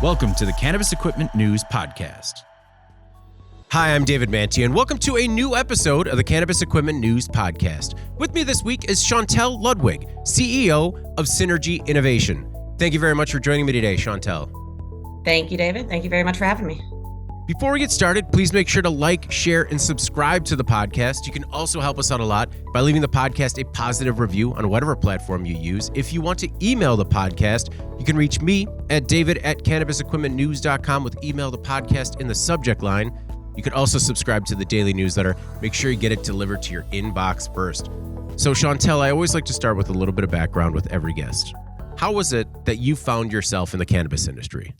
Welcome to the Cannabis Equipment News Podcast. Hi, I'm David Manti, and welcome to a new episode of the Cannabis Equipment News Podcast. With me this week is Shauntel Ludwig, CEO of Synergy Innovation. Thank you very much for joining me today, Shauntel. Thank you, David. Thank you very much for having me. Before we get started, please make sure to like, share, and subscribe to the podcast. You can also help us out a lot by leaving the podcast a positive review on whatever platform you use. If you want to email the podcast, you can reach me at david@cannabisequipmentnews.com with email the podcast in the subject line. You can also subscribe to the daily newsletter. Make sure you get it delivered to your inbox first. So, Shauntel, I always like to start with a little bit of background with every guest. How was it that you found yourself in the cannabis industry?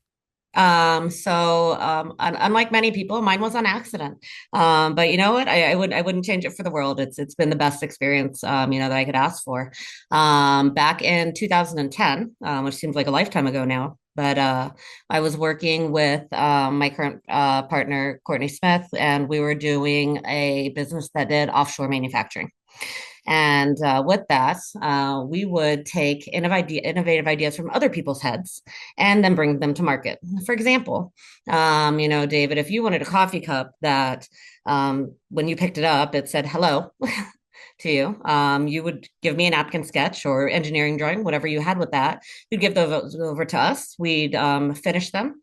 Unlike many people, mine was on accident. But you know what? I wouldn't change it for the world. It's been the best experience, that I could ask for. Back in 2010, which seems like a lifetime ago now. But I was working with my current partner, Courtney Smith, and we were doing a business that did offshore manufacturing. And with that, we would take innovative ideas from other people's heads and then bring them to market. For example, David, if you wanted a coffee cup that when you picked it up, it said hello to you, you would give me a napkin sketch or engineering drawing, whatever you had with that. You'd give those over to us. We'd finish them.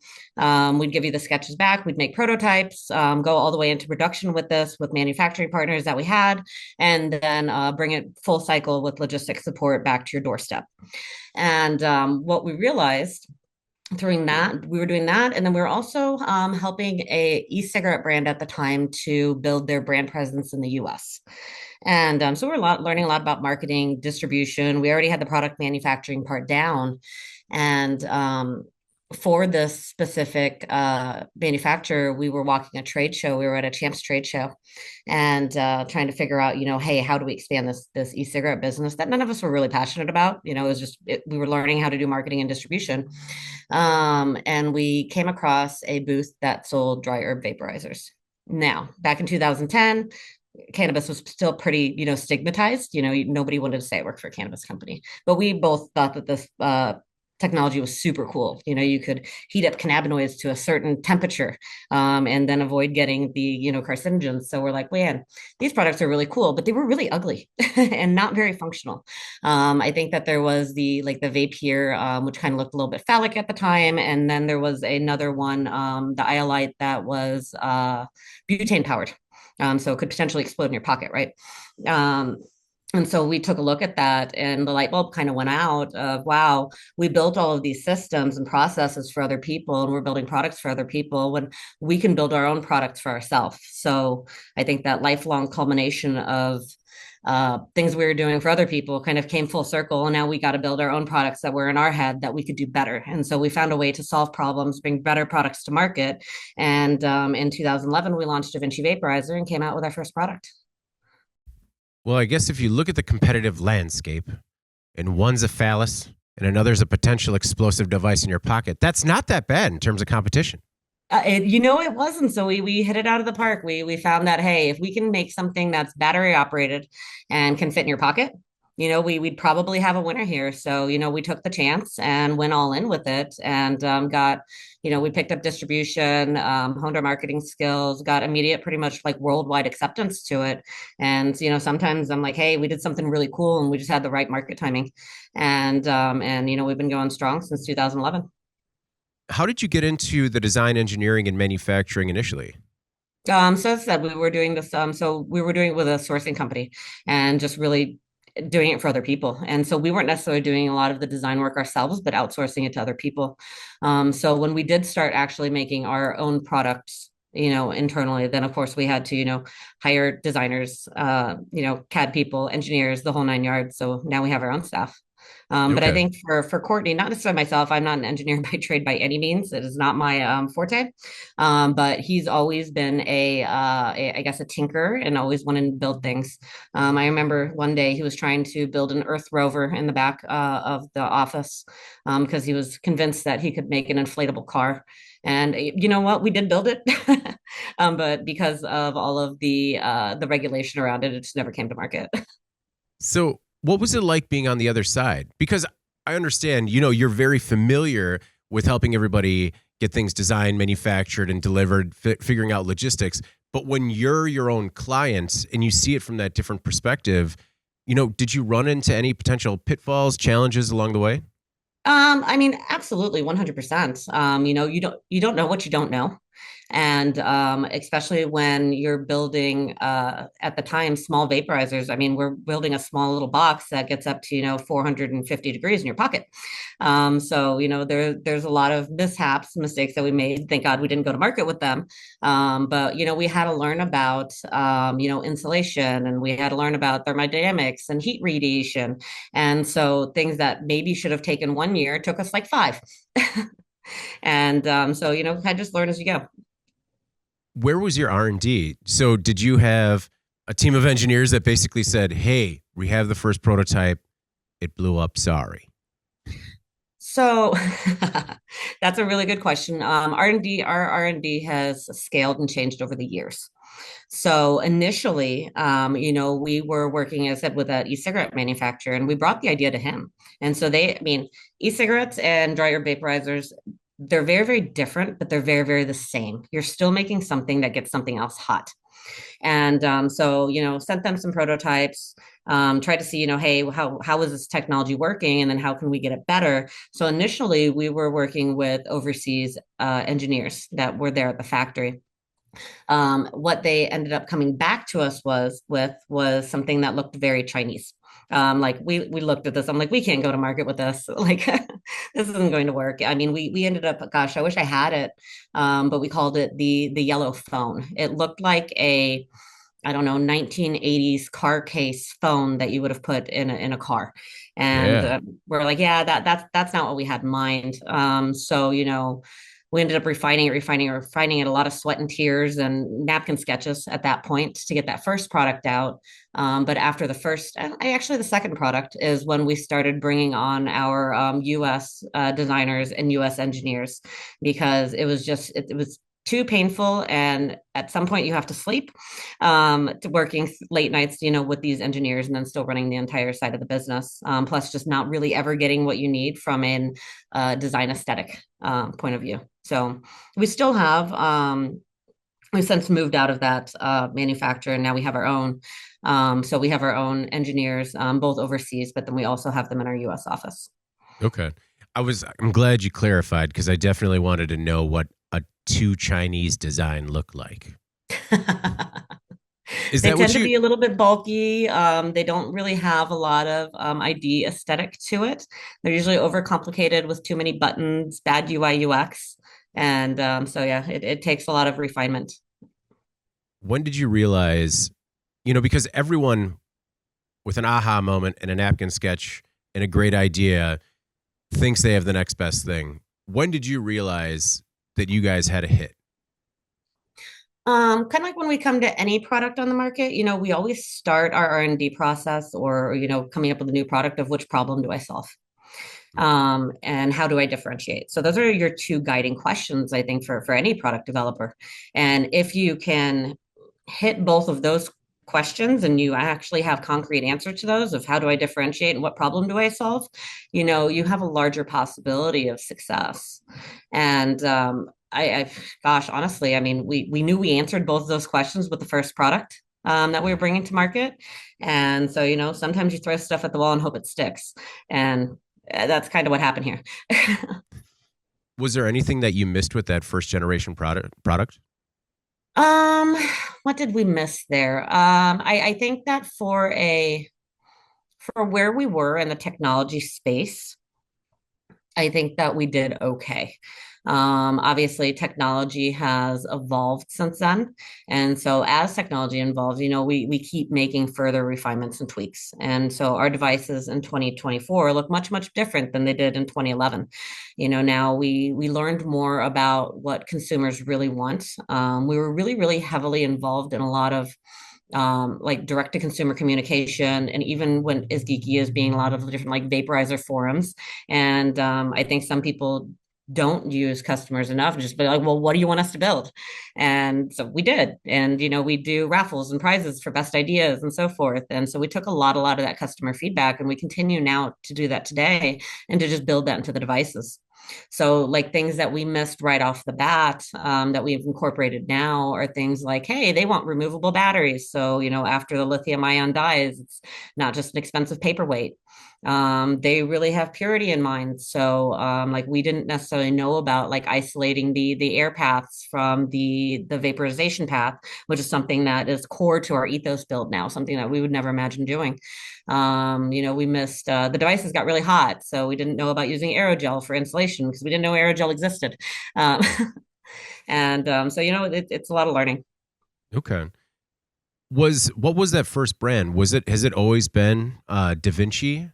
We'd give you the sketches back. We'd make prototypes, go all the way into production with this, with manufacturing partners that we had, and then bring it full cycle with logistics support back to your doorstep. And what we realized we were doing that, and then we were also helping a e-cigarette brand at the time to build their brand presence in the U.S. And so we're learning a lot about marketing, distribution. We already had the product manufacturing part down, and for this specific manufacturer, we were walking a trade show. We were at a Champs trade show, and trying to figure out, hey, how do we expand this e-cigarette business that none of us were really passionate about? It was just we were learning how to do marketing and distribution, and we came across a booth that sold dry herb vaporizers. Now, back in 2010. Cannabis was still pretty, stigmatized. Nobody wanted to say I worked for a cannabis company, but we both thought that this technology was super cool. You could heat up cannabinoids to a certain temperature and then avoid getting the, carcinogens. So we're like, man, these products are really cool, but they were really ugly and not very functional. I think that there was the vape here, which kind of looked a little bit phallic at the time. And then there was another one, the Eyce that was butane powered. So it could potentially explode in your pocket, right? And so we took a look at that, and the light bulb kind of went out of, wow, we built all of these systems and processes for other people, and we're building products for other people when we can build our own products for ourselves. So I think that lifelong culmination of things we were doing for other people kind of came full circle. And now we got to build our own products that were in our head that we could do better. And so we found a way to solve problems, bring better products to market. And in 2011, we launched Da Vinci Vaporizer and came out with our first product. Well, I guess if you look at the competitive landscape, and one's a phallus and another's a potential explosive device in your pocket, that's not that bad in terms of competition. It wasn't. So we hit it out of the park. We found that, hey, if we can make something that's battery operated and can fit in your pocket, we'd probably have a winner here. So, we took the chance and went all in with it, and we picked up distribution, honed our marketing skills, got immediate, pretty much like worldwide acceptance to it. And, sometimes I'm like, hey, we did something really cool and we just had the right market timing. And we've been going strong since 2011. How did you get into the design, engineering, and manufacturing initially? So as I said, we were doing this. So we were doing it with a sourcing company and just really doing it for other people. And so we weren't necessarily doing a lot of the design work ourselves, but outsourcing it to other people. So when we did start actually making our own products, internally, then of course we had to, hire designers, CAD people, engineers, the whole nine yards. So now we have our own staff. But I think for Courtney, not necessarily myself, I'm not an engineer by trade by any means. It is not my forte. But he's always been I guess, a tinker and always wanted to build things. I remember one day he was trying to build an Earth rover in the back of the office because he was convinced that he could make an inflatable car. And you know what? We did build it, but because of all of the regulation around it, it just never came to market. So what was it like being on the other side? Because I understand, you're very familiar with helping everybody get things designed, manufactured, and delivered, figuring out logistics. But when you're your own client and you see it from that different perspective, did you run into any potential pitfalls, challenges along the way? I mean, absolutely, 100%. You don't know what you don't know. And especially when you're building at the time small vaporizers. I mean, we're building a small little box that gets up to 450 degrees in your pocket. So there's a lot of mishaps, mistakes that we made. Thank God we didn't go to market with them. But we had to learn about insulation, and we had to learn about thermodynamics and heat radiation. And so things that maybe should have taken 1 year took us like five. And so I just learn as you go. Where was your R&D? So did you have a team of engineers that basically said, hey, we have the first prototype, it blew up, sorry? So that's a really good question. R&D, our R&D has scaled and changed over the years. So initially, we were working, as I said, with an e-cigarette manufacturer, and we brought the idea to him. And so e-cigarettes and dryer vaporizers, they're very, very different, but they're very, very the same. You're still making something that gets something else hot. And so, sent them some prototypes, tried to see, hey, how is this technology working? And then how can we get it better? So initially, we were working with overseas engineers that were there at the factory. What they ended up coming back to us was something that looked very Chinese. Like we looked at this, I'm like, we can't go to market with this. Like this isn't going to work. I mean, we ended up, gosh, I wish I had it, but we called it the yellow phone. It looked like a, I don't know, 1980s car case phone that you would have put in a car. And Yeah. we're like, yeah, that's not what we had in mind. So we ended up refining it, a lot of sweat and tears and napkin sketches at that point to get that first product out. But after the second product is when we started bringing on our US designers and US engineers, because it was too painful. And at some point you have to sleep, to working late nights, with these engineers and then still running the entire side of the business. Plus just not really ever getting what you need from an design aesthetic point of view. So we still have, we've since moved out of that manufacturer, and now we have our own. So we have our own engineers, both overseas, but then we also have them in our US office. Okay. I'm glad you clarified, because I definitely wanted to know what a too Chinese design looked like. Is They that tend what to you? be a little bit bulky. They don't really have a lot of ID aesthetic to it. They're usually overcomplicated with too many buttons, bad UI UX. And so, yeah, it takes a lot of refinement. When did you realize? Because everyone with an aha moment and a napkin sketch and a great idea thinks they have the next best thing. When did you realize that you guys had a hit? Kind of like when we come to any product on the market, we always start our R&D process, or, coming up with a new product, of which problem do I solve? And how do I differentiate? So those are your two guiding questions, I think, for any product developer. And if you can hit both of those questions and you actually have concrete answer to those, of how do I differentiate and what problem do I solve, you have a larger possibility of success. And gosh, honestly, I mean, we knew we answered both of those questions with the first product that we were bringing to market. And so, sometimes you throw stuff at the wall and hope it sticks. And that's kind of what happened here. Was there anything that you missed with that first generation product? Um, what did we miss there? I think that for where we were in the technology space, I think that we did okay. Obviously, technology has evolved since then. And so as technology evolves, we keep making further refinements and tweaks. And so our devices in 2024 look much, much different than they did in 2011. Now we learned more about what consumers really want. We were really, really heavily involved in a lot of like direct to consumer communication, and even when is geeky as being a lot of different like vaporizer forums. And I think some people don't use customers enough, just be like, well, what do you want us to build? And so we did. And we do raffles and prizes for best ideas and so forth. And so we took a lot of that customer feedback, and we continue now to do that today, and to just build that into the devices. So, like things that we missed right off the bat that we've incorporated now are things like, hey, they want removable batteries. So, after the lithium ion dies, it's not just an expensive paperweight. They really have purity in mind. So, like we didn't necessarily know about like isolating the air paths from the vaporization path, which is something that is core to our ethos build now, something that we would never imagine doing. We missed the devices got really hot, so we didn't know about using aerogel for insulation because we didn't know aerogel existed. Um, and so it's a lot of learning. Okay. What was that first brand? Has it always been Da Vinci,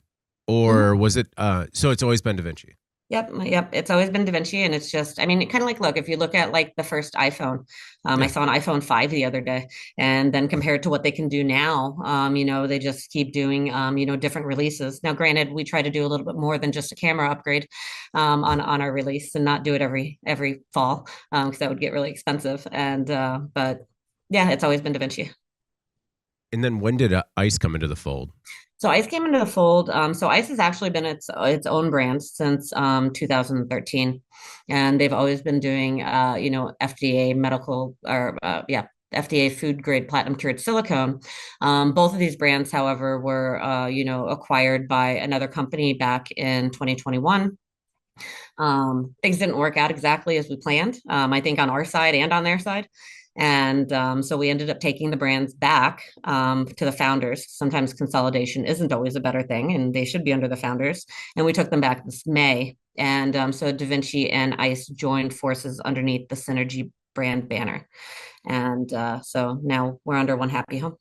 or Mhm. was it so it's always been Da Vinci? Yep. It's always been Da Vinci, and it's just, I mean, kind of like, look, if you look at like the first iPhone, I Yeah. saw an iPhone 5 the other day, and then compared to what they can do now, they just keep doing, different releases. Now, granted, we try to do a little bit more than just a camera upgrade, on our release, and not do it every fall, because that would get really expensive. But yeah, it's always been Da Vinci. And then when did Ice come into the fold? So Eyce came into the fold. So Eyce has actually been its own brand since 2013, and they've always been doing FDA medical or yeah, FDA food grade platinum cured silicone. Both of these brands, however, were acquired by another company back in 2021. Things didn't work out exactly as we planned, I think on our side and on their side. And so we ended up taking the brands back to the founders. Sometimes consolidation isn't always a better thing, and they should be under the founders. And we took them back this May. And so Da Vinci and Eyce joined forces underneath the Synergy brand banner. And so now we're under one happy home.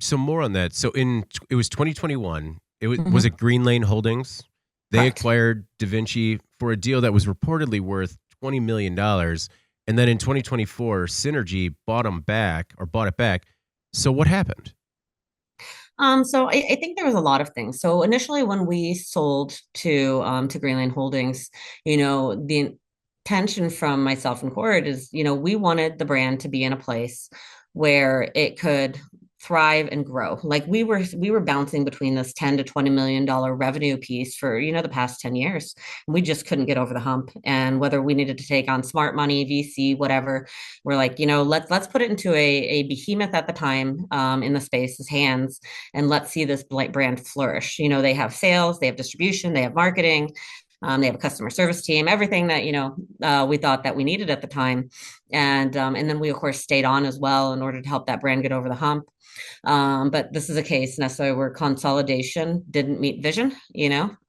So more on that. So it was 2021. Was Mhm. it Greenlane Holdings? They Correct. acquired Da Vinci for a deal that was reportedly worth $20 million. And then in 2024, Synergy bought it back. So what happened? So I think there was a lot of things. So initially, when we sold to Greenlane Holdings, the intention from myself and Cord is, we wanted the brand to be in a place where it could thrive and grow. Like we were bouncing between this 10 to $20 million revenue piece for, the past 10 years. We just couldn't get over the hump. And whether we needed to take on smart money, VC, whatever, we're like, let's put it into a behemoth at the time in the space's hands, and let's see this brand flourish. They have sales, they have distribution, they have marketing, they have a customer service team, everything that we thought that we needed at the time, and then we of course stayed on as well in order to help that brand get over the hump. But this is a case necessarily where consolidation didn't meet vision.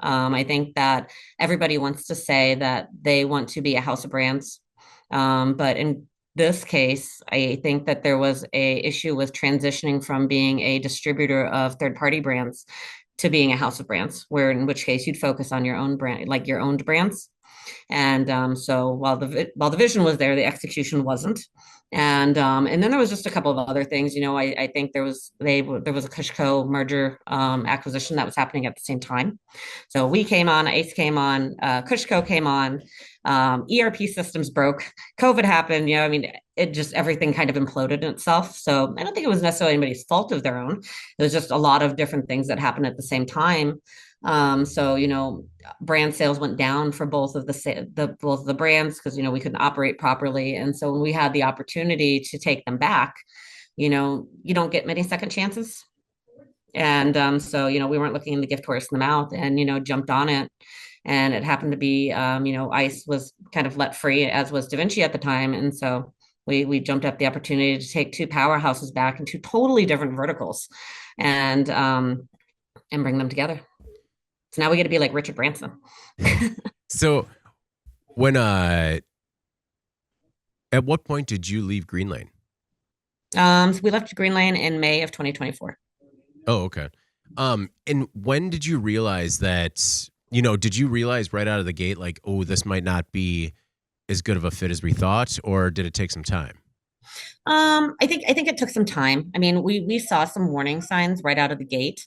I think that everybody wants to say that they want to be a house of brands, but in this case, I think that there was a issue with transitioning from being a distributor of third party brands to being a house of brands, where in which case you'd focus on your own brand, like your owned brands. And so while the vision was there, the execution wasn't. And then there was just a couple of other things. I think there was a Kushco merger acquisition that was happening at the same time. So we came on, Eyce came on, Kushco came on, ERP systems broke, COVID happened. I mean, it just everything kind of imploded in itself. So I don't think it was necessarily anybody's fault of their own. It was just a lot of different things that happened at the same time. So brand sales went down for both of the brands because we couldn't operate properly. And so when we had the opportunity to take them back, you don't get many second chances. And so we weren't looking the gift horse in the mouth, and jumped on it. And it happened to be Eyce was kind of let free, as was Da Vinci at the time. And so we jumped up the opportunity to take two powerhouses back in two totally different verticals, and bring them together. So now we get to be like Richard Branson. So when at what point did you leave Greenlane? So we left Greenlane in May of 2024. Oh, okay. And when did you realize that, did you realize right out of the gate, like, oh, this might not be as good of a fit as we thought, or did it take some time? I think it took some time. I mean, we saw some warning signs right out of the gate,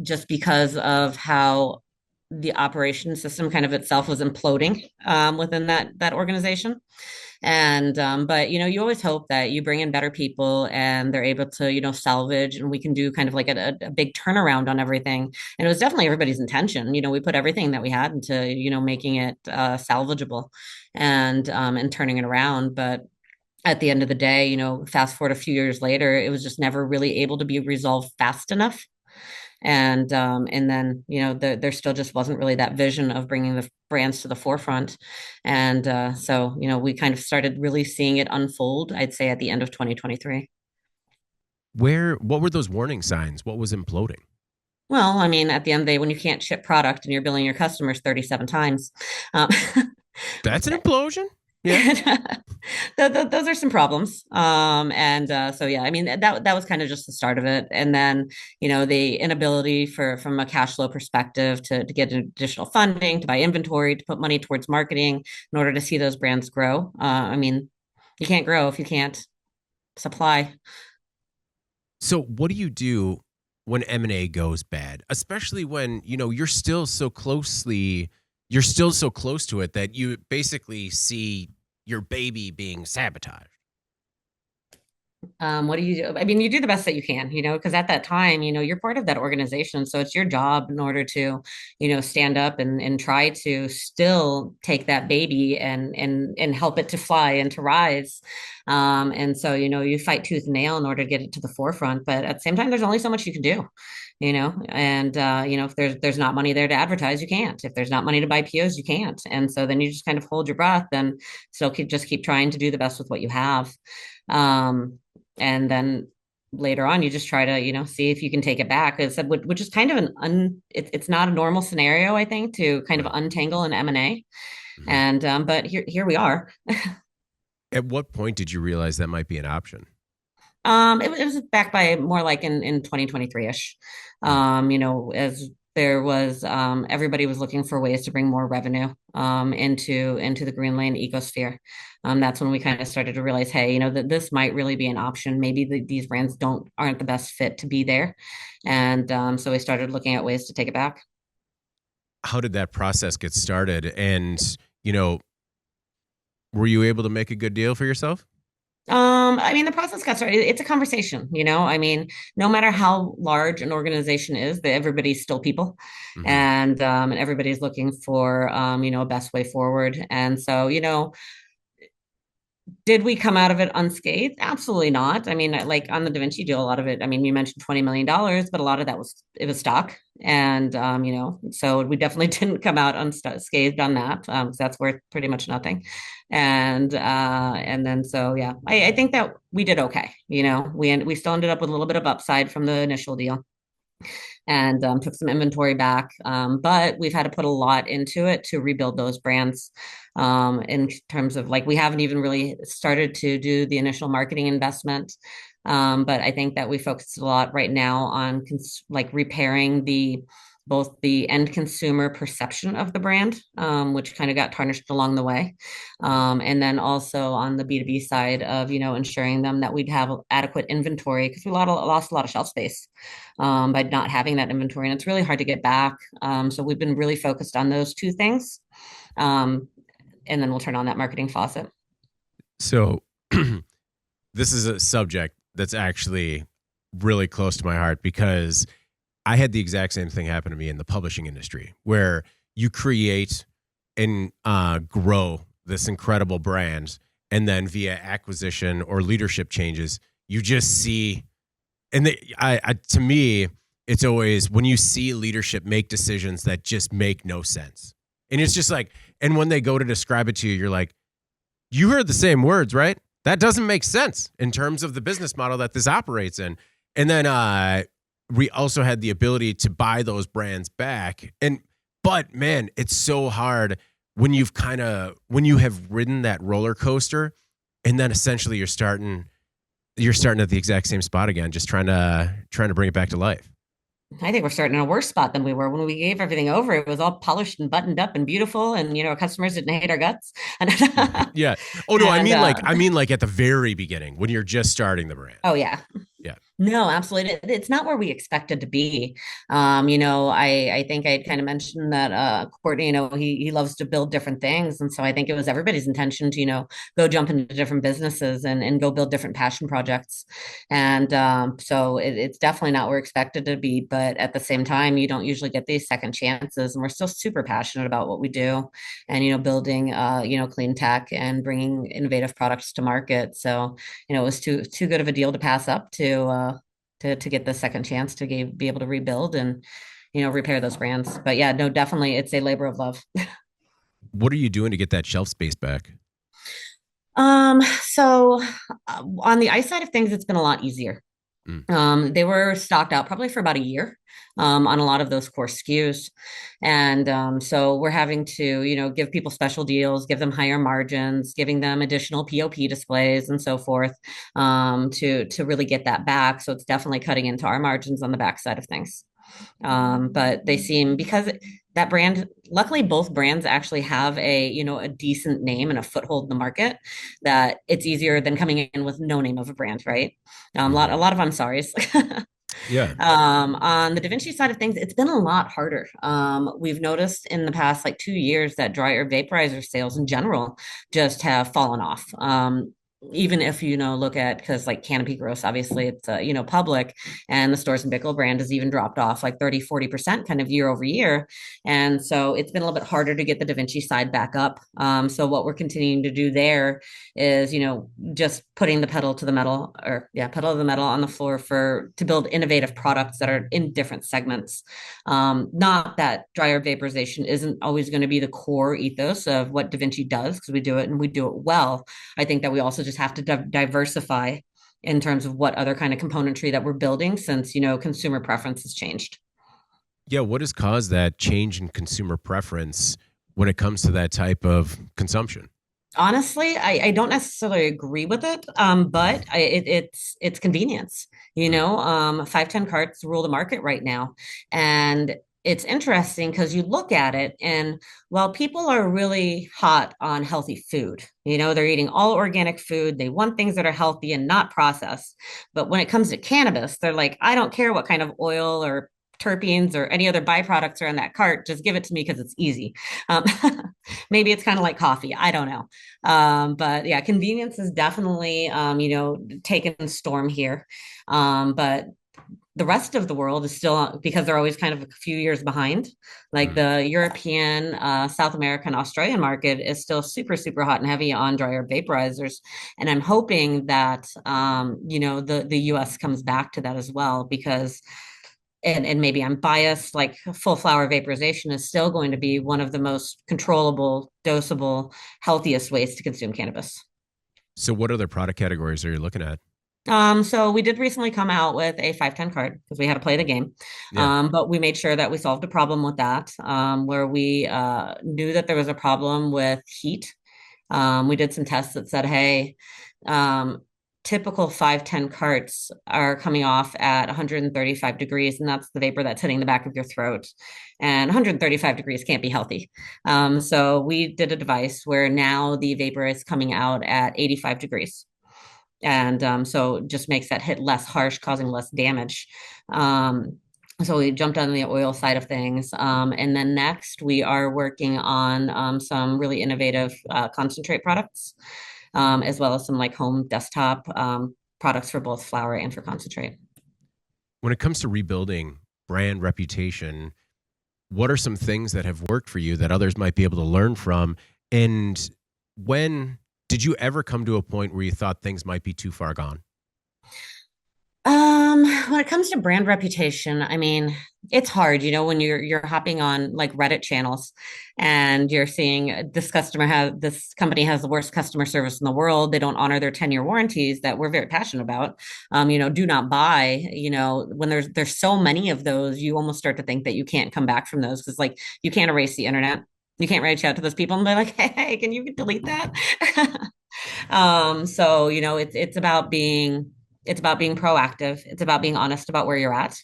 just because of how the operation system kind of itself was imploding within that organization. And but you always hope that you bring in better people and they're able to salvage, and we can do kind of like a big turnaround on everything. And it was definitely everybody's intention. We put everything that we had into making it salvageable and turning it around. But at the end of the day, fast forward a few years later, it was just never really able to be resolved fast enough. And then there still just wasn't really that vision of bringing the brands to the forefront. And so we kind of started really seeing it unfold, I'd say, at the end of 2023. What were those warning signs? What was imploding? Well, I mean, at the end of the day, when you can't ship product and you're billing your customers 37 times, um, That's an implosion. Yeah. those are some problems. And so yeah, I mean that was kind of just the start of it. And then the inability from a cash flow perspective to get additional funding, to buy inventory, to put money towards marketing in order to see those brands grow. I mean, you can't grow if you can't supply. So what do you do when M&A goes bad, especially when you're still so close to it that you basically see your baby being sabotaged? What do you do? I mean, you do the best that you can, because at that time, you're part of that organization. So it's your job in order to, stand up and try to still take that baby and help it to fly and to rise. And so, you fight tooth and nail in order to get it to the forefront. But at the same time, there's only so much you can do. And if there's not money there to advertise, you can't. If there's not money to buy POs, you can't. And so then you just kind of hold your breath and still keep trying to do the best with what you have. And then later on, you just try to, see if you can take it back. As I said, which is kind of it's not a normal scenario, I think, to kind of untangle an M&A. Mhm. And but here we are. At what point did you realize that might be an option? It was back by more like in 2023-ish. As there was everybody was looking for ways to bring more revenue into the Greenlane ecosphere. That's when we kind of started to realize, hey, that this might really be an option. Maybe these brands aren't the best fit to be there, and so we started looking at ways to take it back. How did that process get started? And, were you able to make a good deal for yourself? I mean, the process got started. It's a conversation, I mean, no matter how large an organization is, that everybody's still people, Mhm. and everybody's looking for, a best way forward. And so, did we come out of it unscathed? Absolutely not. I mean, like on the Da Vinci deal, a lot of it, I mean, you mentioned $20 million, but a lot of that was stock. And, so we definitely didn't come out unscathed on that. So that's worth pretty much nothing. And then, so, yeah, I think that we did okay. We still ended up with a little bit of upside from the initial deal and took some inventory back. But we've had to put a lot into it to rebuild those brands. In terms of like, we haven't even really started to do the initial marketing investment. But I think that we focused a lot right now on like repairing both the end consumer perception of the brand, which kind of got tarnished along the way. And then also on the B2B side of, ensuring them that we'd have adequate inventory because we lost a lot of shelf space by not having that inventory. And it's really hard to get back. So we've been really focused on those two things. And then we'll turn on that marketing faucet. So this is a subject that's actually really close to my heart because I had the exact same thing happen to me in the publishing industry where you create and grow this incredible brand. And then via acquisition or leadership changes, you just see, and to me, it's always when you see leadership make decisions that just make no sense. And it's just like, and when they go to describe it to you, you're like, you heard the same words, right? That doesn't make sense in terms of the business model that this operates in. And then we also had the ability to buy those brands back. But man, it's so hard when you have ridden that roller coaster and then essentially you're starting at the exact same spot again, just trying to bring it back to life. I think we're starting in a worse spot than we were when we gave everything over. It was all polished and buttoned up and beautiful, and our customers didn't hate our guts. Yeah. Oh no, And, I mean like at the very beginning when you're just starting the brand. oh yeah, Yeah. No, absolutely. It's not where we expected to be. I think I kind of mentioned that Courtney, he loves to build different things. And so I think it was everybody's intention to, go jump into different businesses and go build different passion projects. And so it's definitely not where we expected to be. But at the same time, you don't usually get these second chances. And we're still super passionate about what we do and, building, clean tech and bringing innovative products to market. So, it was too good of a deal to pass up to get the second chance to be able to rebuild and repair those brands. But yeah, no, definitely, it's a labor of love. What are you doing to get that shelf space back? So on the ice side of things, it's been a lot easier. Mm. They were stocked out probably for about a year on a lot of those core SKUs. And so we're having to, give people special deals, give them higher margins, giving them additional POP displays and so forth to really get that back. So it's definitely cutting into our margins on the back side of things. But they seem because that brand, luckily both brands actually have a decent name and a foothold in the market that it's easier than coming in with no name of a brand, right? Mhm. A lot of I'm sorry's. Yeah. On the Da Vinci side of things, it's been a lot harder. We've noticed in the past like 2 years that dry herb vaporizer sales in general just have fallen off. Even if look at because like Canopy Gross, obviously it's public, and the Stores and Bickle brand has even dropped off like 30-40% kind of year over year. And so it's been a little bit harder to get the Da Vinci side back up. So what we're continuing to do there is just putting the pedal to the metal, or yeah, pedal to the metal on the floor for to build innovative products that are in different segments. Not that dry herb vaporization isn't always going to be the core ethos of what Da Vinci does, because we do it and we do it well. I think that we also just have to diversify in terms of what other kind of componentry that we're building, since consumer preference has changed. Yeah. What has caused that change in consumer preference when it comes to that type of consumption? Honestly, I don't necessarily agree with it, but it's convenience. Mm. 510 carts rule the market right now, and it's interesting because you look at it, and while people are really hot on healthy food, they're eating all organic food. They want things that are healthy and not processed. But when it comes to cannabis, they're like, I don't care what kind of oil or terpenes or any other byproducts are in that cart. Just give it to me because it's easy. Um, Maybe it's kind of like coffee. I don't know. But yeah, convenience is definitely, taken storm here. But the rest of the world is still, because they're always kind of a few years behind. Like Mm. the European, South American, Australian market is still super, super hot and heavy on dryer vaporizers. And I'm hoping that, the US comes back to that as well, because and maybe I'm biased, like full flower vaporization is still going to be one of the most controllable, dosable, healthiest ways to consume cannabis. So, what other product categories are you looking at? So we did recently come out with a 510 card because we had to play the game. Yeah. But we made sure that we solved a problem with that, where we knew that there was a problem with heat. We did some tests that said, hey, um, typical 510 carts are coming off at 135 degrees, and that's the vapor that's hitting the back of your throat. And 135 degrees can't be healthy. So we did a device where now the vapor is coming out at 85 degrees. And so it just makes that hit less harsh, causing less damage. So we jumped on the oil side of things. And then next, we are working on some really innovative concentrate products, as well as some like home desktop products for both flower and for concentrate. When it comes to rebuilding brand reputation, what are some things that have worked for you that others might be able to learn from? And when did you ever come to a point where you thought things might be too far gone? When it comes to brand reputation, I mean, it's hard, when you're hopping on like Reddit channels and you're seeing this company has the worst customer service in the world. They don't honor their 10-year warranties that we're very passionate about. Do not buy, when there's so many of those, you almost start to think that you can't come back from those, because like you can't erase the internet. You can't reach out to those people and be like, hey, can you delete that? So, it's about being It's about being proactive. It's about being honest about where you're at.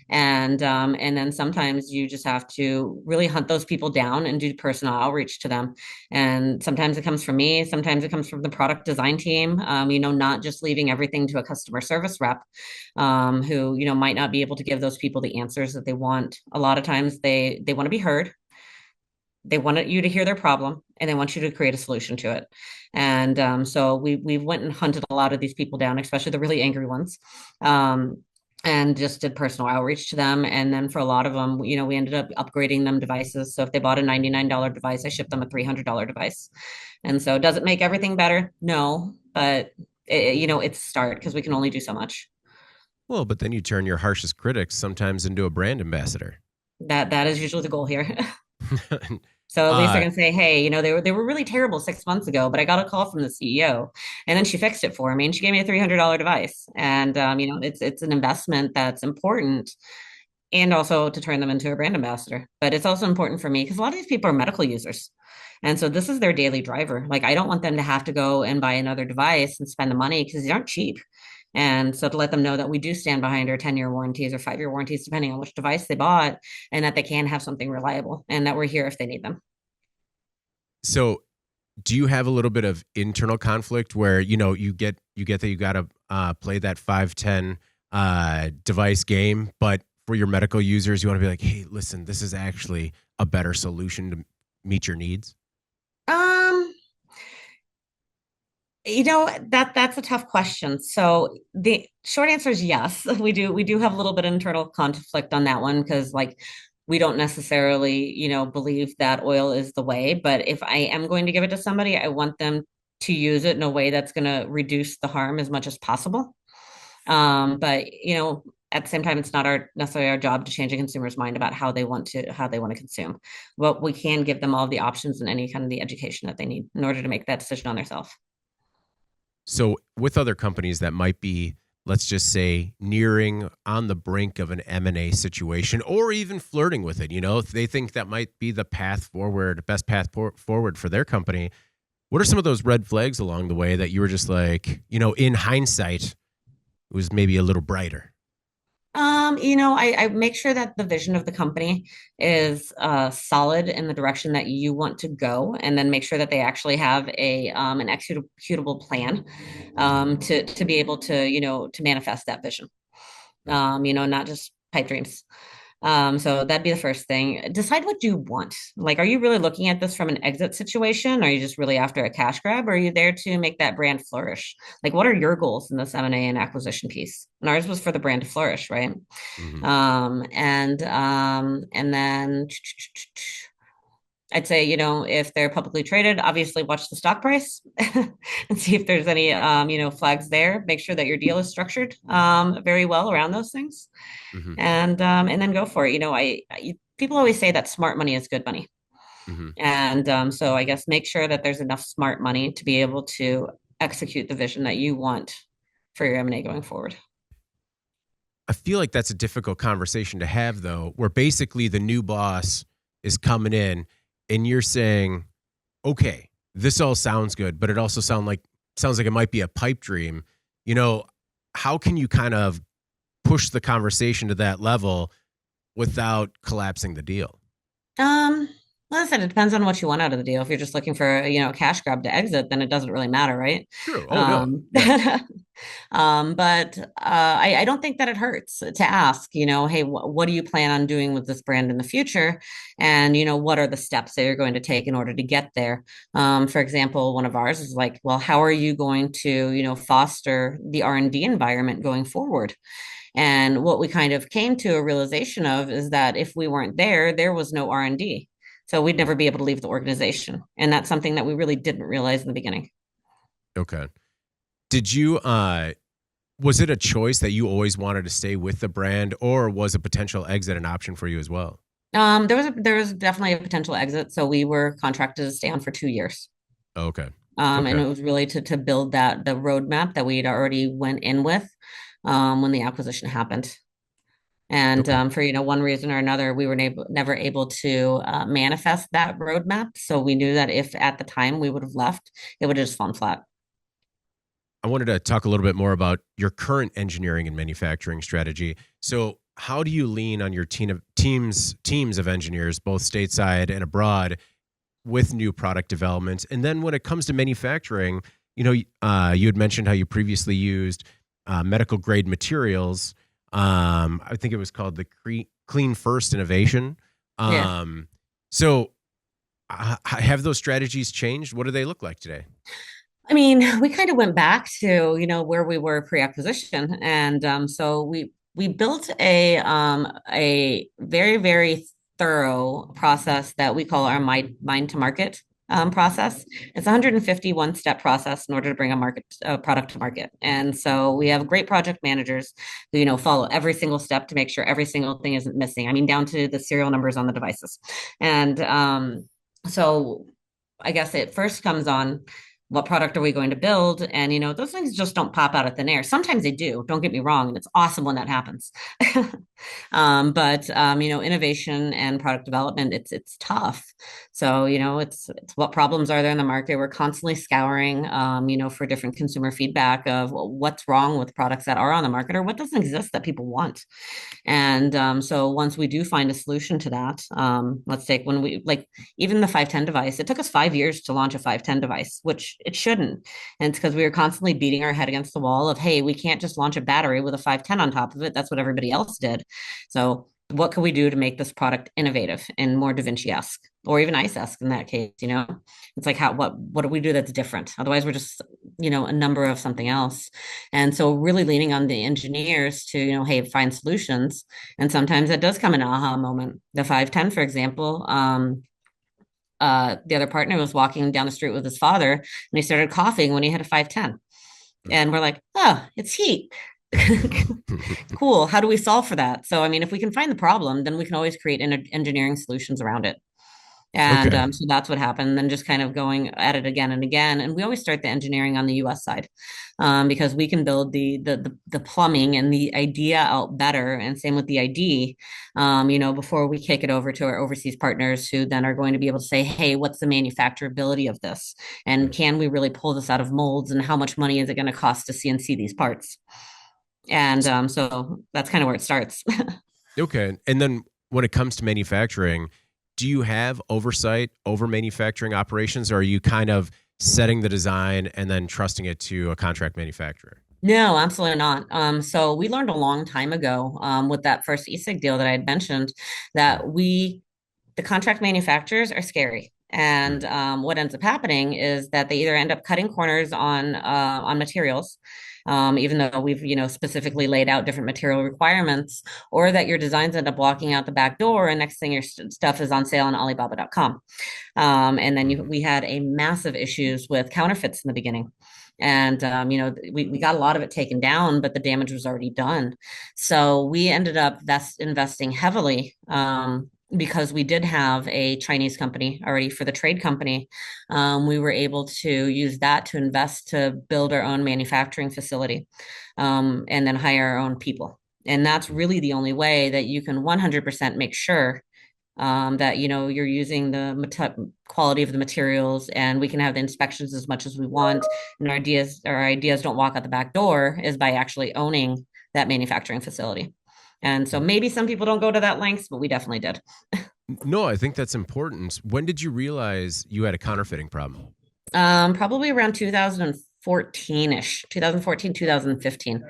And then sometimes you just have to really hunt those people down and do personal outreach to them. And sometimes it comes from me, sometimes it comes from the product design team, not just leaving everything to a customer service rep, who, might not be able to give those people the answers that they want. A lot of times they want to be heard. They want you to hear their problem and they want you to create a solution to it. And so we went and hunted a lot of these people down, especially the really angry ones. And just did personal outreach to them. And then for a lot of them, we ended up upgrading them devices. So if they bought a $99 device, I shipped them a $300 device. And so does it make everything better? No, but it's a start because we can only do so much. Well, but then you turn your harshest critics sometimes into a brand ambassador. That is usually the goal here. So at least I can say, hey, they were really terrible 6 months ago, but I got a call from the CEO, and then she fixed it for me, and she gave me a $300 device. And it's an investment that's important, and also to turn them into a brand ambassador. But it's also important for me because a lot of these people are medical users, and so this is their daily driver. Like I don't want them to have to go and buy another device and spend the money because they aren't cheap. And so to let them know that we do stand behind our 10-year warranties or 5-year warranties, depending on which device they bought, and that they can have something reliable and that we're here if they need them. So do you have a little bit of internal conflict where, you get that you got to play that 5-10 device game, but for your medical users, you want to be like, hey, listen, this is actually a better solution to meet your needs? Um, that's a tough question. So the short answer is yes. We do have a little bit of internal conflict on that one because like we don't necessarily, believe that oil is the way. But if I am going to give it to somebody, I want them to use it in a way that's going to reduce the harm as much as possible. But at the same time, it's not necessarily our job to change a consumer's mind about how they want to consume. But we can give them all the options and any kind of the education that they need in order to make that decision on themselves. So with other companies that might be, let's just say, nearing on the brink of an M&A situation or even flirting with it, if they think that might be the path forward, best path forward for their company, what are some of those red flags along the way that you were just like, in hindsight, it was maybe a little brighter? I make sure that the vision of the company is solid in the direction that you want to go, and then make sure that they actually have an executable plan to be able to manifest that vision. Not just pipe dreams. So that'd be the first thing. Decide what you want. Like, are you really looking at this from an exit situation? Are you just really after a cash grab? Or are you there to make that brand flourish? Like, what are your goals in this M&A and acquisition piece? And ours was for the brand to flourish, right? Mm-hmm. And then I'd say, if they're publicly traded, obviously watch the stock price and see if there's any, flags there. Make sure that your deal is structured very well around those things, Mm-hmm. and then go for it. People always say that smart money is good money, Mm-hmm. and so I guess make sure that there's enough smart money to be able to execute the vision that you want for your M&A going forward. I feel like that's a difficult conversation to have, though, where basically the new boss is coming in and you're saying, okay, this all sounds good, but it also sounds like it might be a pipe dream. How can you kind of push the conversation to that level without collapsing the deal? Well, I said it depends on what you want out of the deal. If you're just looking for, a cash grab to exit, then it doesn't really matter, right? True. Oh, no. Um, Yeah. but I don't think that it hurts to ask, hey, what do you plan on doing with this brand in the future? And, what are the steps that you're going to take in order to get there? For example, one of ours is like, well, how are you going to, foster the R&D environment going forward? And what we kind of came to a realization of is that if we weren't there, there was no R&D. So we'd never be able to leave the organization. And that's something that we really didn't realize in the beginning. Okay. Did you, was it a choice that you always wanted to stay with the brand, or was a potential exit an option for you as well? There was definitely a potential exit. So we were contracted to stay on for 2 years. Okay. And Okay. it was really to build the roadmap that we'd already went in with when the acquisition happened. And Okay. for one reason or another, we were never able to manifest that roadmap. So we knew that if at the time we would have left, it would have just fallen flat. I wanted to talk a little bit more about your current engineering and manufacturing strategy. So, how do you lean on your teams of engineers, both stateside and abroad, with new product development? And then, when it comes to manufacturing, you had mentioned how you previously used medical grade materials. I think it was called the Clean First Innovation. Yeah. So, have those strategies changed? What do they look like today? I mean, we kind of went back to, where we were pre-acquisition. And so we built a very, very thorough process that we call our mine to market process. It's a 151 step process in order to bring a product to market. And so we have great project managers who, follow every single step to make sure every single thing isn't missing. I mean, down to the serial numbers on the devices. And so I guess it first comes on what product are we going to build? And, those things just don't pop out of thin air. Sometimes they do, don't get me wrong. And it's awesome when that happens. But innovation and product development, it's tough. So, it's what problems are there in the market. We're constantly scouring, for different consumer feedback of what's wrong with products that are on the market or what doesn't exist that people want. And so once we do find a solution to that, let's take when we like even the 510 device, it took us 5 years to launch a 510 device, which it shouldn't. And it's because we were constantly beating our head against the wall of, hey, we can't just launch a battery with a 510 on top of it. That's what everybody else did. So what can we do to make this product innovative and more Da Vinci-esque or even Eyce-esque in that case? It's like what do we do that's different? Otherwise, we're just, a number of something else. And so really leaning on the engineers to, hey, find solutions. And sometimes that does come an aha moment. The 510, for example, the other partner was walking down the street with his father and he started coughing when he had a 510. And we're like, oh, it's heat. Cool. How do we solve for that? So, I mean, if we can find the problem, then we can always create engineering solutions around it. And Okay. so that's what happened. Then just kind of going at it again and again. And we always start the engineering on the U.S. side because we can build the plumbing and the idea out better. And same with the ID, before we kick it over to our overseas partners who then are going to be able to say, hey, what's the manufacturability of this? And can we really pull this out of molds? And how much money is it going to cost to CNC these parts? And so that's kind of where it starts. Okay. And then when it comes to manufacturing, do you have oversight over manufacturing operations, or are you kind of setting the design and then trusting it to a contract manufacturer? No, absolutely not. So we learned a long time ago with that first e-cig deal that I had mentioned that the contract manufacturers are scary. And what ends up happening is that they either end up cutting corners on materials, even though we've specifically laid out different material requirements, or that your designs end up walking out the back door, and next thing your stuff is on sale on Alibaba.com. And then we had a massive issues with counterfeits in the beginning. And we got a lot of it taken down, but the damage was already done. So we ended up investing heavily because we did have a Chinese company already for the trade company. We were able to use that to invest to build our own manufacturing facility and then hire our own people. And that's really the only way that you can 100% make sure that you're using the quality of the materials, and we can have the inspections as much as we want, and our ideas don't walk out the back door is by actually owning that manufacturing facility. And so maybe some people don't go to that lengths, but we definitely did. No, I think that's important. When did you realize you had a counterfeiting problem? Probably around 2014-ish, 2014, 2015.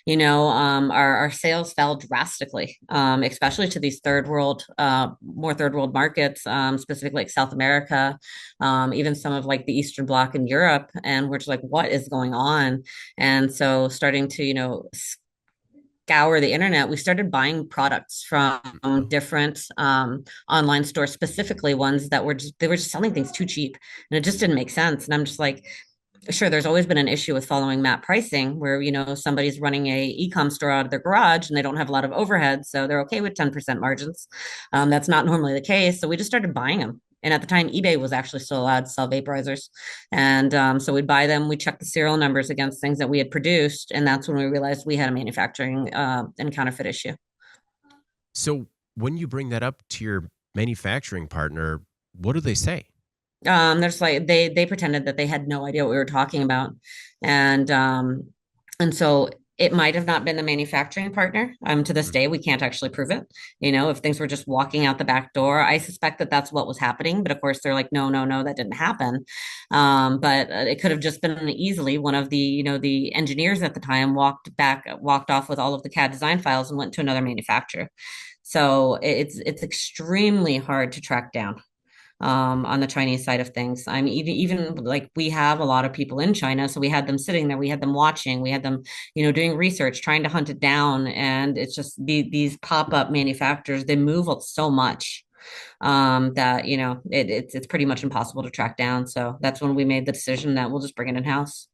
Our sales fell drastically, especially to these more third world markets, specifically like South America, even some of like the Eastern Bloc in Europe. And we're just like, what is going on? And so starting to, scour the internet, we started buying products from different online stores, specifically ones that they were just selling things too cheap, and it just didn't make sense. And I'm just like, sure, there's always been an issue with following map pricing, where somebody's running a e-com store out of their garage and they don't have a lot of overhead, so they're okay with 10% margins. That's not normally the case, so we just started buying them. And at the time, eBay was actually still allowed to sell vaporizers. And so we'd buy them, we checked the serial numbers against things that we had produced. And that's when we realized we had a manufacturing and counterfeit issue. So when you bring that up to your manufacturing partner, what do they say? There's like they pretended that they had no idea what we were talking about, and so it might have not been the manufacturing partner. To this day, we can't actually prove it. If things were just walking out the back door, I suspect that that's what was happening. But of course, they're like, no, no, no, that didn't happen. But it could have just been easily one of the the engineers at the time walked off with all of the CAD design files and went to another manufacturer. So it's extremely hard to track down on the Chinese side of things. I mean, even like we have a lot of people in China, so we had them sitting there, we had them watching, we had them, doing research, trying to hunt it down, and it's just these pop-up manufacturers. They move so much that it's pretty much impossible to track down. So that's when we made the decision that we'll just bring it in house.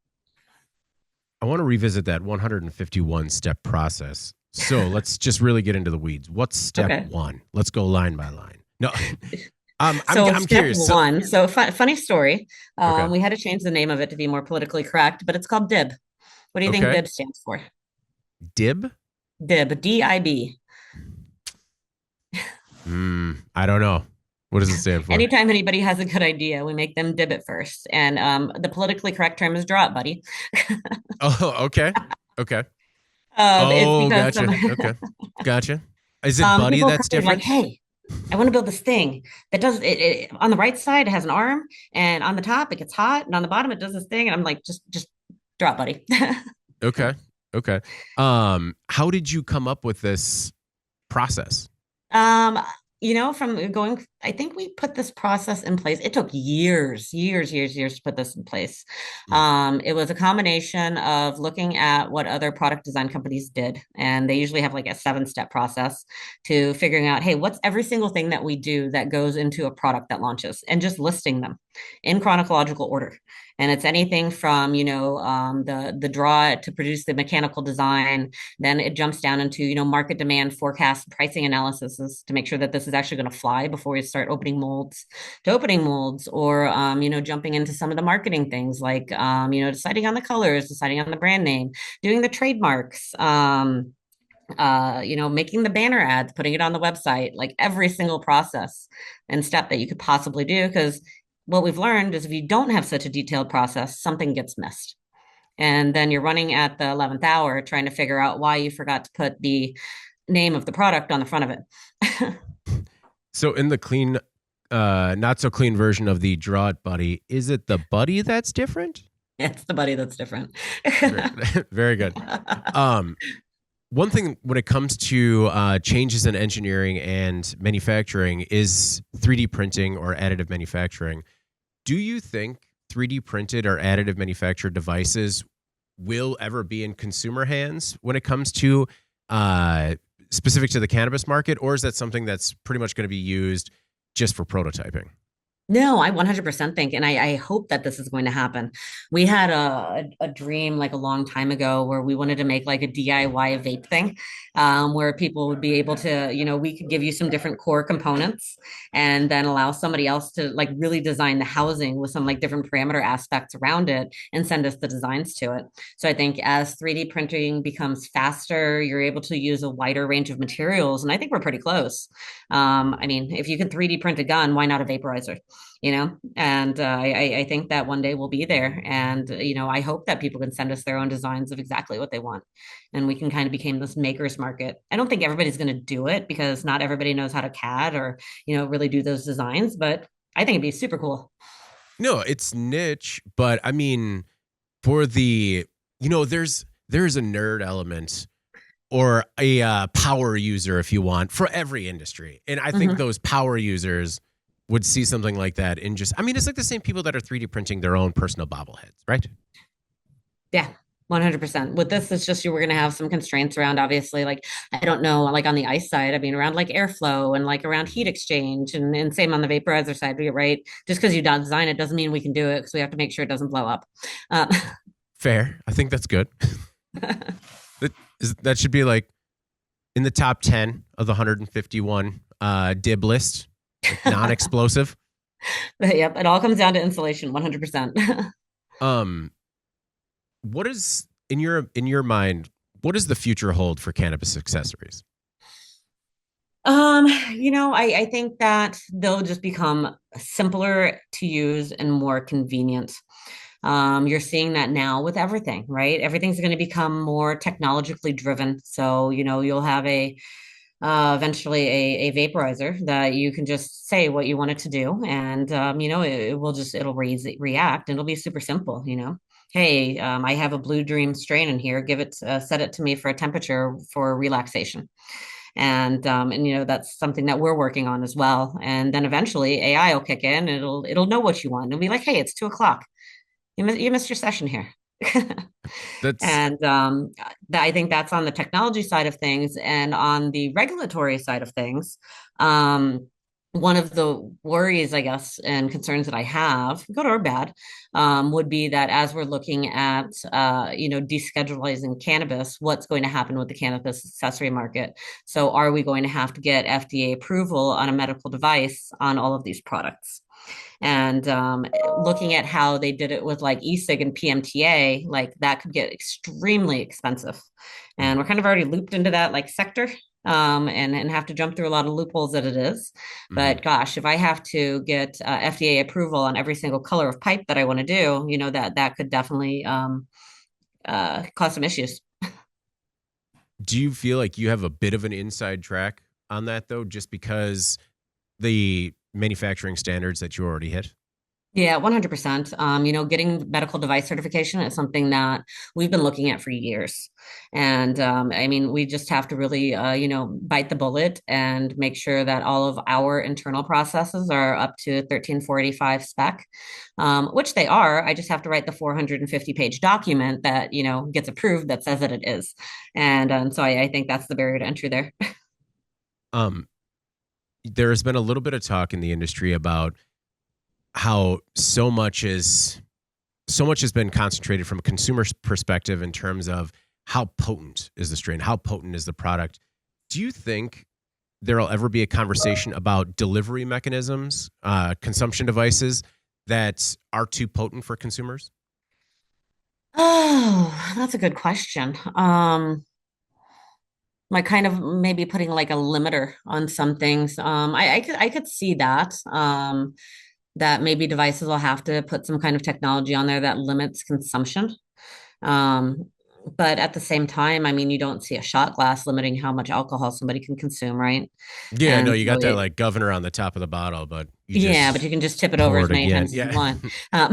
I want to revisit that 151 step process. So let's just really get into the weeds. What's step Okay. one? Let's go line by line. No, So I'm step curious. one. So funny story. Okay. We had to change the name of it to be more politically correct, but it's called DIB. What do you think Okay. DIB stands for? Dib? DIB, DIB. I don't know. What does it stand for? Anytime anybody has a good idea, we make them dib it first. And the politically correct term is draw it, buddy. Oh, okay. Okay. It's Oh, because gotcha. Okay. Gotcha. Is it buddy people that's are like, different? hey, I want to build this thing that does it on the right side, it has an arm, and on the top it gets hot, and on the bottom it does this thing. And I'm like, just draw it, buddy. Okay. Okay. How did you come up with this process? Um, from going, I think we put this process in place. It took years, years, years, years to put this in place. Hmm. It was a combination of looking at what other product design companies did, and they usually have like a 7-step process to figuring out, hey, what's every single thing that we do that goes into a product that launches, and just listing them in chronological order. And it's anything from, the draw to produce the mechanical design. Then it jumps down into, market demand forecast, pricing analysis to make sure that this is actually going to fly before we start opening molds, or, jumping into some of the marketing things like, deciding on the colors, deciding on the brand name, doing the trademarks, making the banner ads, putting it on the website, like every single process and step that you could possibly do. Because what we've learned is if you don't have such a detailed process, something gets missed. And then you're running at the 11th hour trying to figure out why you forgot to put the name of the product on the front of it. So in the clean, not so clean version of the draw it buddy, is it the buddy that's different? It's the buddy that's different. Very, very good. One thing when it comes to changes in engineering and manufacturing is 3D printing or additive manufacturing. Do you think 3D printed or additive manufactured devices will ever be in consumer hands when it comes to specific to the cannabis market, or is that something that's pretty much going to be used just for prototyping? No, I 100% think, and I hope that this is going to happen. We had a dream like a long time ago where we wanted to make like a DIY vape thing, where people would be able to, we could give you some different core components and then allow somebody else to like really design the housing with some like different parameter aspects around it and send us the designs to it. So I think as 3D printing becomes faster, you're able to use a wider range of materials, and I think we're pretty close. I mean, if you can 3D print a gun, why not a vaporizer? And I think that one day we'll be there. And, I hope that people can send us their own designs of exactly what they want. And we can kind of become this maker's market. I don't think everybody's going to do it because not everybody knows how to CAD or, really do those designs, but I think it'd be super cool. No, it's niche, but I mean, for the, there's a nerd element or a power user, if you want, for every industry. And I think those power users would see something like that and just, I mean, it's like the same people that are 3D printing their own personal bobbleheads, right? Yeah. 100%. With this, it's just we're going to have some constraints around, obviously, like, I don't know, like on the Eyce side, I mean, around like airflow and like around heat exchange and same on the vaporizer side, right? Just because you don't design it doesn't mean we can do it because we have to make sure it doesn't blow up. Fair. I think that's good. That should be like in the top 10 of the 151 DIB list, non-explosive. Yep. It all comes down to insulation, 100%. What is in your mind, what does the future hold for cannabis accessories? I think that they'll just become simpler to use and more convenient. You're seeing that now with everything, right? Everything's going to become more technologically driven. So, you'll have eventually a vaporizer that you can just say what you want it to do, and it'll react, and it'll be super simple. Hey, I have a Blue Dream strain in here. Set it to me for a temperature for relaxation. And that's something that we're working on as well. And then eventually AI will kick in. It'll know what you want. It'll be like, hey, it's 2 o'clock. You missed your session here. That's And I think that's on the technology side of things. And on the regulatory side of things, one of the worries, I guess, and concerns that I have, good or bad, would be that as we're looking at, deschedulizing cannabis, what's going to happen with the cannabis accessory market? So, are we going to have to get FDA approval on a medical device on all of these products? And looking at how they did it with like e-cig and PMTA, like that could get extremely expensive. And we're kind of already looped into that like sector, and have to jump through a lot of loopholes that it is. mhm. But gosh, if I have to get FDA approval on every single color of pipe that I want to do, that could definitely cause some issues. Do you feel like you have a bit of an inside track on that though, just because the manufacturing standards that you already hit? Yeah, 100%. Getting medical device certification is something that we've been looking at for years. And I mean, we just have to really, bite the bullet and make sure that all of our internal processes are up to 13485 spec, which they are. I just have to write the 450-page document that, gets approved that says that it is. And so I think that's the barrier to entry there. Um, there has been a little bit of talk in the industry about how so much has been concentrated from a consumer perspective in terms of how potent is the strain, how potent is the product. Do you think there'll ever be a conversation about delivery mechanisms, consumption devices that are too potent for consumers? Oh, that's a good question. Like kind of maybe putting like a limiter on some things. I could see that. That maybe devices will have to put some kind of technology on there that limits consumption. Um, but at the same time, I mean, you don't see a shot glass limiting how much alcohol somebody can consume, right? Yeah, no, And you so got that like governor on the top of the bottle, but you yeah, but just you can just tip it over pour as it many again. times as you Yeah. want. Um,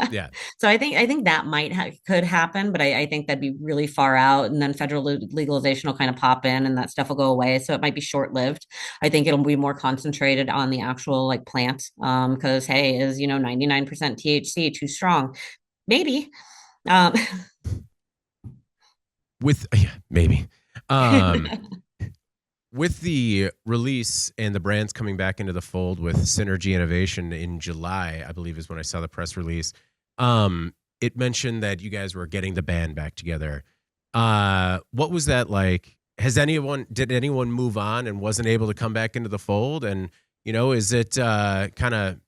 Yeah. so I think that could happen, but I think that'd be really far out, and then federal legalization will kind of pop in, and that stuff will go away. So it might be short lived. I think it'll be more concentrated on the actual like plant, because hey, is 99% THC too strong? Maybe. Um, With yeah, maybe. Um, with the release and the brands coming back into the fold with Synergy Innovation in July, I believe is when I saw the press release. It mentioned that you guys were getting the band back together. What was that like? Did anyone move on and wasn't able to come back into the fold? And is it kind of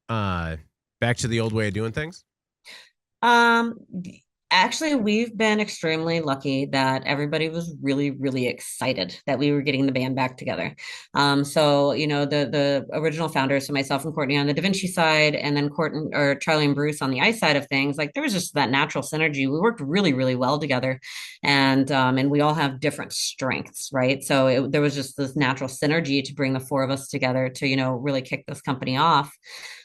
uh, back to the old way of doing things? Um, Actually, we've been extremely lucky that everybody was really, really excited that we were getting the band back together. So the original founders, so myself and Courtney on the Da Vinci side, and then Courtney or Charlie and Bruce on the Eyce side of things, like there was just that natural synergy. We worked really, really well together, and we all have different strengths, right? So there was just this natural synergy to bring the four of us together to really kick this company off,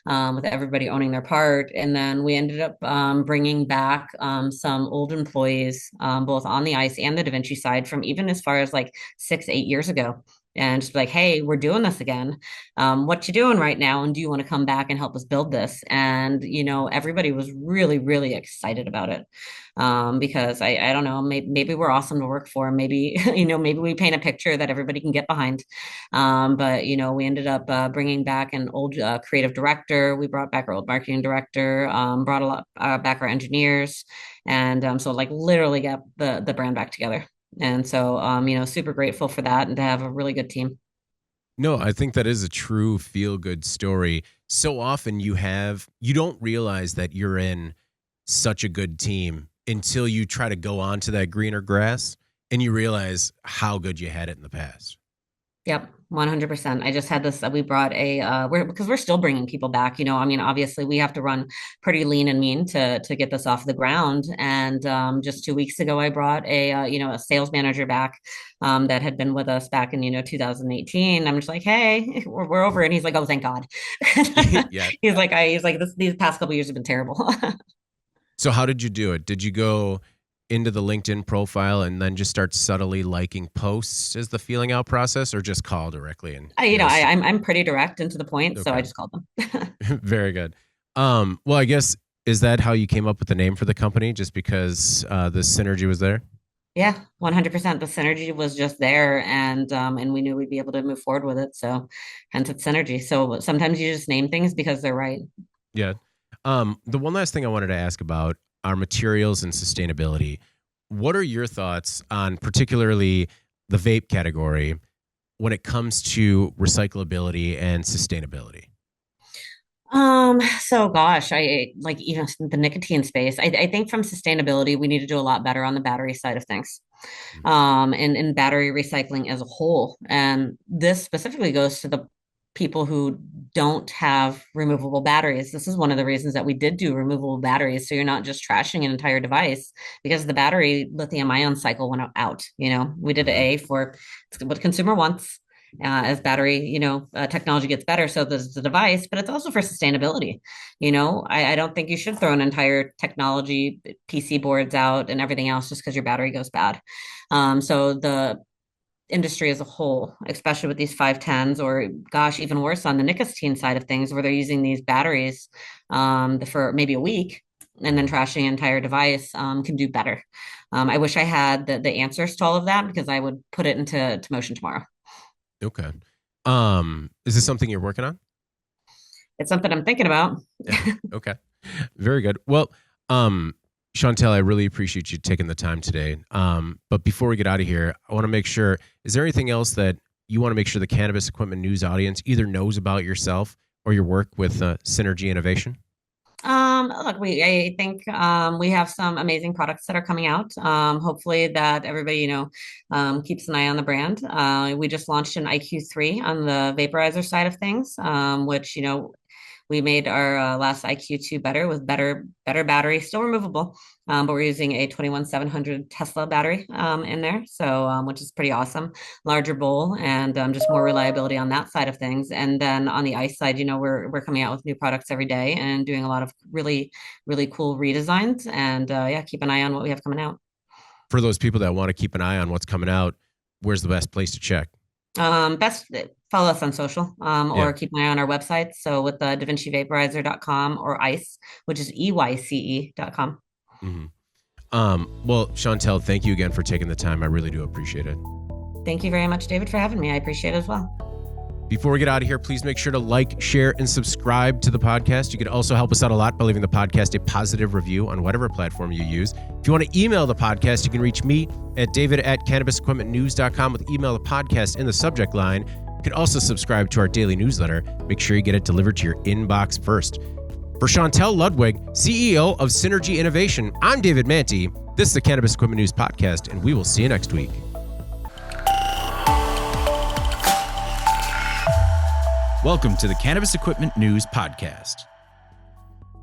with everybody owning their part. And then we ended up bringing back some old employees, both on the Eyce and the Da Vinci side, from even as far as like 6, 8 years ago. And just be like, hey, we're doing this again. What you doing right now? And do you want to come back and help us build this? And everybody was really, really excited about it, because I don't know, maybe we're awesome to work for. Maybe maybe we paint a picture that everybody can get behind. But we ended up bringing back an old creative director. We brought back our old marketing director. Brought a lot back our engineers, and so like literally got the brand back together. And so super grateful for that and to have a really good team. No, I think that is a true feel good story. So often you don't realize that you're in such a good team until you try to go onto that greener grass and you realize how good you had it in the past. Yep, 100%. I just had this, we brought because we're still bringing people back, I mean, obviously we have to run pretty lean and mean to get this off the ground. And just 2 weeks ago, I brought a sales manager back that had been with us back in, 2018. I'm just like, hey, we're over. And he's like, oh, thank God. Yeah. He's like, these past couple of years have been terrible. So how did you do it? Did you go into the LinkedIn profile and then just start subtly liking posts as the feeling out process, or just call directly and I'm pretty direct and to the point, so Okay. I just called them. Very good. Well, I guess, is that how you came up with the name for the company? Just because the synergy was there? Yeah, 100%. The synergy was just there, and we knew we'd be able to move forward with it. So, hence it's synergy. So sometimes you just name things because they're right. Yeah. The one last thing I wanted to ask about are materials and sustainability. What are your thoughts on particularly the vape category when it comes to recyclability and sustainability? So gosh, I like even the nicotine space. I think from sustainability, we need to do a lot better on the battery side of things. And battery recycling as a whole. And this specifically goes to the people who don't have removable batteries. This is one of the reasons that we did do removable batteries. So you're not just trashing an entire device because the battery lithium ion cycle went out. We did A for what the consumer wants. As battery, technology gets better, so does the device, but it's also for sustainability. I don't think you should throw an entire technology, PC boards out and everything else just because your battery goes bad. So the industry as a whole, especially with these 510s, or gosh, even worse on the nicotine side of things, where they're using these batteries for maybe a week and then trashing an entire device, can do better. I wish I had the answers to all of that because I would put it into motion tomorrow. Okay. Is this something you're working on? It's something I'm thinking about. Okay. Very good. Well, Shauntel, I really appreciate you taking the time today. But before we get out of here, I want to make sure, is there anything else that you want to make sure the Cannabis Equipment News audience either knows about yourself or your work with Synergy Innovation? Look, I think we have some amazing products that are coming out. Hopefully that everybody, keeps an eye on the brand. We just launched an IQ3 on the vaporizer side of things, which, we made our last IQ2 better with better battery, still removable, but we're using a 21700 Tesla battery in there, so which is pretty awesome. Larger bowl and just more reliability on that side of things. And then on the Eyce side, we're coming out with new products every day and doing a lot of really really cool redesigns. And yeah, keep an eye on what we have coming out. For those people that want to keep an eye on what's coming out, where's the best place to check? Best follow us on social, or keep an eye on our website. So with the DaVinciVaporizer.com or Eyce, which is EYCE.com. Mm-hmm. Well, Shauntel, thank you again for taking the time. I really do appreciate it. Thank you very much, David, for having me. I appreciate it as well. Before we get out of here, please make sure to like, share, and subscribe to the podcast. You could also help us out a lot by leaving the podcast a positive review on whatever platform you use. If you want to email the podcast, you can reach me at david@cannabisequipmentnews.com with email the podcast in the subject line. You can also subscribe to our daily newsletter. Make sure you get it delivered to your inbox first. For Shauntel Ludwig, CEO of Synergy Innovation, I'm David Manti. This is the Cannabis Equipment News Podcast, and we will see you next week. Welcome to the Cannabis Equipment News Podcast.